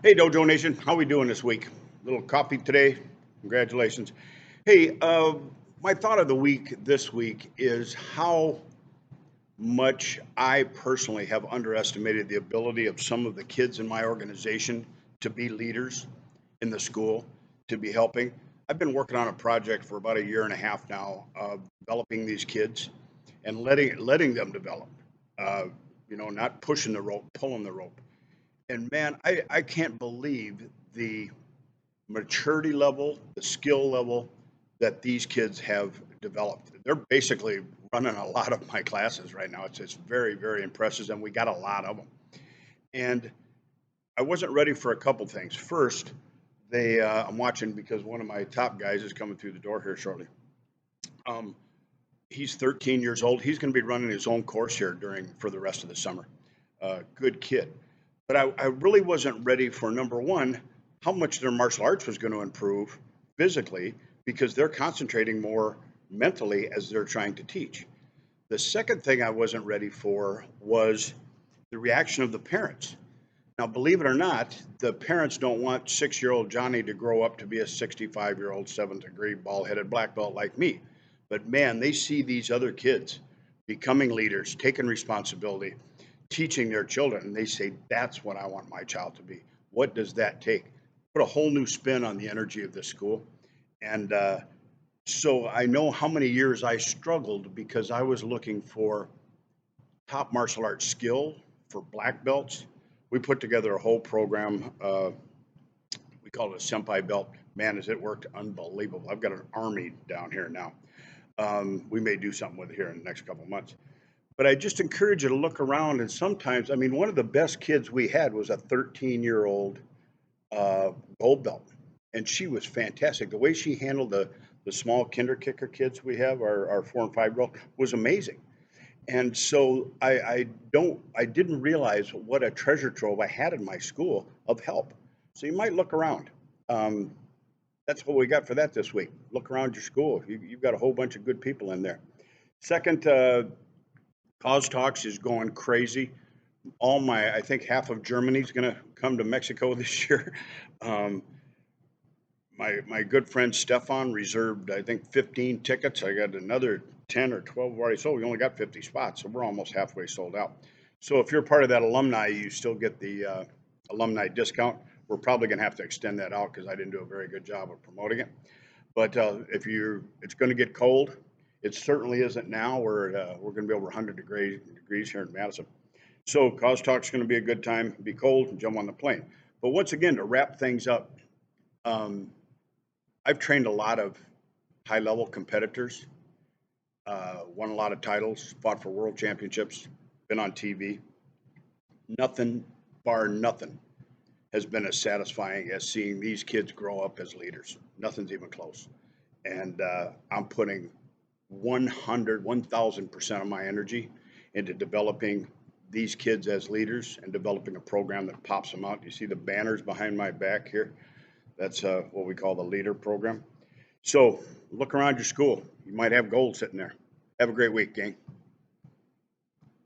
Hey, Dojo Nation, how we doing this week? Little coffee today. Congratulations. Hey, my thought of the week this week is how much I personally have underestimated the ability of some of the kids in my organization to be leaders in the school, to be helping. I've been working on a project for about a year and a half now, developing these kids and letting them develop. Uh, not pushing the rope, pulling the rope. And man, I can't believe the maturity level, the skill level that these kids have developed. They're basically running a lot of my classes right now. It's very, very impressive, and we got a lot of them. And I wasn't ready for a couple things. First, I'm watching because one of my top guys is coming through the door here shortly. Um, he's 13 years old. He's going to be running his own course here for the rest of the summer. Good kid. But I really wasn't ready for number one, how much their martial arts was going to improve physically because they're concentrating more mentally as they're trying to teach. The second thing I wasn't ready for was the reaction of the parents. Now, believe it or not, the parents don't want 6-year-old Johnny to grow up to be a 65-year-old, seventh degree, bald headed black belt like me. But man, they see these other kids becoming leaders, taking responsibility, teaching their children, and they say, that's what I want my child to be. What does that take? Put a whole new spin on the energy of this school. And so I know how many years I struggled because I was looking for top martial arts skill for black belts. We put together a whole program. We call it a senpai belt. Man, has it worked unbelievable. I've got an army down here now. We may do something with it here in the next couple of months. But I just encourage you to look around. And sometimes, I mean, one of the best kids we had was a 13-year-old gold belt. And she was fantastic. The way she handled the small kinder kicker kids we have, our 4 and 5-year-old, was amazing. And so I didn't realize what a treasure trove I had in my school of help. So you might look around. Um, that's what we got for that this week. Look around your school. You've got a whole bunch of good people in there. Second, Cause Talks is going crazy. I think half of Germany's going to come to Mexico this year. Um, my good friend Stefan reserved, I think, 15 tickets. I got another 10 or 12 already sold. We only got 50 spots, so we're almost halfway sold out. So if you're part of that alumni, you still get the alumni discount. We're probably going to have to extend that out because I didn't do a very good job of promoting it. But it's going to get cold. It certainly isn't now. We're going to be over 100 degrees here in Madison. So Cause Talk's going to be a good time. Be cold and jump on the plane. But once again, to wrap things up, um, I've trained a lot of high-level competitors, won a lot of titles, fought for world championships, been on TV. Nothing, bar nothing, has been as satisfying as seeing these kids grow up as leaders. Nothing's even close. And I'm putting 1,000% of my energy into developing these kids as leaders and developing a program that pops them out. You see the banners behind my back here? That's what we call the leader program. So look around your school. You might have gold sitting there. Have a great week, gang.